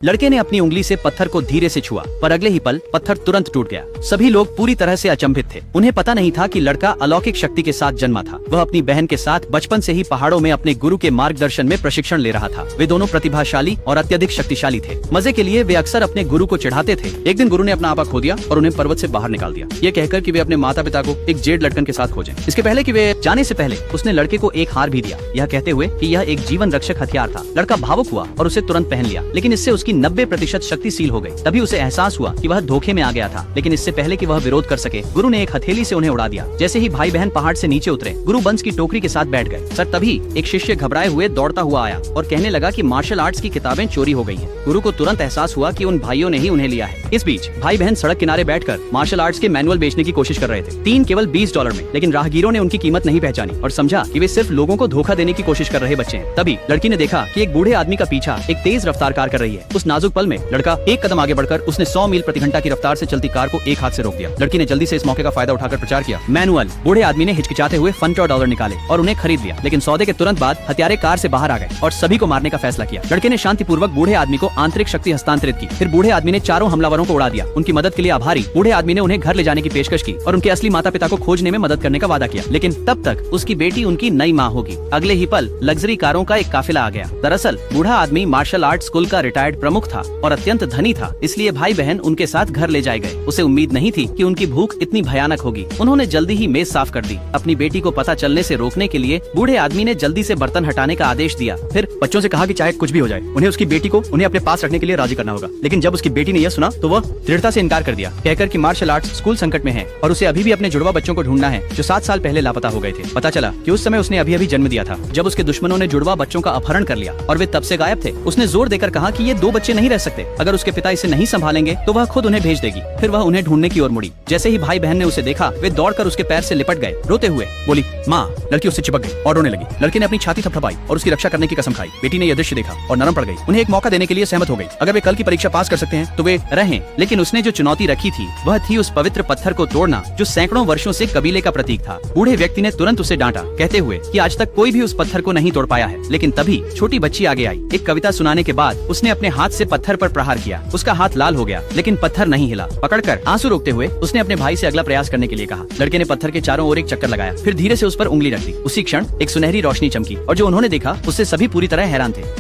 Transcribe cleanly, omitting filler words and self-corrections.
लड़के ने अपनी उंगली से पत्थर को धीरे से छुआ, पर अगले ही पल पत्थर तुरंत टूट गया। सभी लोग पूरी तरह से अचंभित थे। उन्हें पता नहीं था कि लड़का अलौकिक शक्ति के साथ जन्मा था। वह अपनी बहन के साथ बचपन से ही पहाड़ों में अपने गुरु के मार्गदर्शन में प्रशिक्षण ले रहा था। वे दोनों प्रतिभाशाली और अत्यधिक शक्तिशाली थे। मजे के लिए वे अक्सर अपने गुरु को चिढ़ाते थे। एक दिन गुरु ने अपना आपा खो दिया और उन्हें पर्वत से बाहर निकाल दिया, ये कहकर कि वे अपने माता पिता को एक जेड लड़कन के साथ खोजें। इसके पहले कि वे जाने से पहले उसने लड़के को एक हार भी दिया, यह कहते हुए कि यह एक जीवन रक्षक हथियार था। लड़का भावुक हुआ और उसे तुरंत पहन लिया, लेकिन इससे उसकी 90% शक्ति सील हो गई। तभी उसे एहसास हुआ कि वह धोखे में आ गया था, लेकिन इससे पहले कि वह विरोध कर सके, गुरु ने एक हथेली से उन्हें उड़ा दिया। जैसे ही भाई बहन पहाड़ से नीचे उतरे, गुरु बंस की टोकरी के साथ बैठ गए। सर तभी एक शिष्य घबराए हुए दौड़ता हुआ आया और कहने लगा कि मार्शल आर्ट्स की किताबें चोरी हो गई हैं। गुरु को तुरंत एहसास हुआ कि उन भाइयों ने ही उन्हें लिया है। इस बीच भाई बहन सड़क किनारे बैठकर मार्शल आर्ट्स के मैनुअल बेचने की कोशिश कर रहे थे। 3 केवल $20 में, लेकिन राहगीरों ने उनकी कीमत नहीं पहचानी और समझा कि वे सिर्फ लोगों को धोखा देने की कोशिश कर रहे बच्चे हैं। तभी लड़की ने देखा कि एक बूढ़े आदमी का पीछा एक तेज रफ्तार कार कर रही है। उस नाजुक पल में लड़का एक कदम आगे बढ़कर उसने 100 मील प्रति घंटा की रफ्तार से चलती कार को एक हाथ से रोक दिया। लड़की ने जल्दी से इस मौके का फायदा उठाकर प्रचार किया, मैनुअल। बूढ़े आदमी ने हिचकिचाते हुए $15 निकाले और उन्हें खरीद लिया, लेकिन सौदे के तुरंत बाद हत्यारे कार से बाहर आ गए और सभी को मारने का फैसला किया। लड़के ने शांतिपूर्वक बूढ़े आदमी को आंतरिक शक्ति हस्तांतरित की। फिर बूढ़े आदमी ने चारों हमलावरों को उड़ा दिया। उनकी मदद के लिए आभारी बूढ़े आदमी ने उन्हें घर ले जाने की पेशकश की और उनके असली माता पिता को खोजने में मदद करने का वादा किया, लेकिन तब तक उसकी बेटी उनकी नई माँ होगी। अगले ही पल लग्जरी कारों का एक काफिला आ गया। दरअसल बूढ़ा आदमी मार्शल आर्ट स्कूल का रिटायर्ड प्रमुख था और अत्यंत धनी था, इसलिए भाई बहन उनके साथ घर ले जाए गए। उसे उम्मीद नहीं थी कि उनकी भूख इतनी भयानक होगी। उन्होंने जल्दी ही मेज साफ कर दी। अपनी बेटी को पता चलने से रोकने के लिए बूढ़े आदमी ने जल्दी से बर्तन हटाने का आदेश दिया। फिर बच्चों से कहा कि चाहे कुछ भी हो जाए, उन्हें उसकी बेटी को उन्हें अपने पास रखने के लिए राजी करना होगा। लेकिन जब उसकी बेटी ने यह सुना तो वह दृढ़ता से इनकार कर दिया, कहकर कि मार्शल आर्ट्स स्कूल संकट में है और उसे अभी भी अपने जुड़वा बच्चों को ढूंढना है जो 7 साल पहले लापता हो गए थे। पता चला कि उस समय उसने अभी जन्म दिया था जब उसके दुश्मनों ने जुड़वा बच्चों का अपहरण कर लिया और वे तब से गायब थे। उसने जोर देकर कहा कि ये 2 बच्चे नहीं रह सकते। अगर उसके पिता इसे नहीं संभालेंगे तो वह खुद उन्हें भेज देगी। फिर वह उन्हें ढूंढने की ओर मुड़ी। जैसे ही भाई बहन ने उसे देखा, वे दौड़कर उसके पैर से लिपट गए। रोते हुए बोली, माँ। लड़की उससे चिपक गई और रोने लगी। लड़के ने अपनी छाती थपथपाई और उसकी रक्षा करने की कसम खाई। बेटी ने यह दृश्य देखा और नरम पड़ गई। उन्हें एक मौका देने के लिए सहमत हो गई। अगर वे कल की परीक्षा पास कर सकते हैं तो वे रहें। लेकिन उसने जो चुनौती रखी थी वह थी उस पवित्र पत्थर को तोड़ना जो सैकड़ों वर्षों से कबीले का प्रतीक था। बूढ़े व्यक्ति ने तुरंत उसे डांटा, कहते हुए कि आज तक कोई भी उस पत्थर को नहीं तोड़ पाया है। लेकिन तभी छोटी बच्ची आगे आई। एक कविता सुनाने के बाद उसने अपने हाथ से पत्थर पर प्रहार किया। उसका हाथ लाल हो गया, लेकिन पत्थर नहीं हिला। पकड़कर आंसू रोकते हुए उसने अपने भाई से अगला प्रयास करने के लिए कहा। लड़के ने पत्थर के चारों ओर एक चक्कर लगाया, फिर धीरे से उस पर उंगली रख दी। उसी क्षण एक सुनहरी रोशनी चमकी और जो उन्होंने देखा उससे सभी पूरी तरह हैरान थे।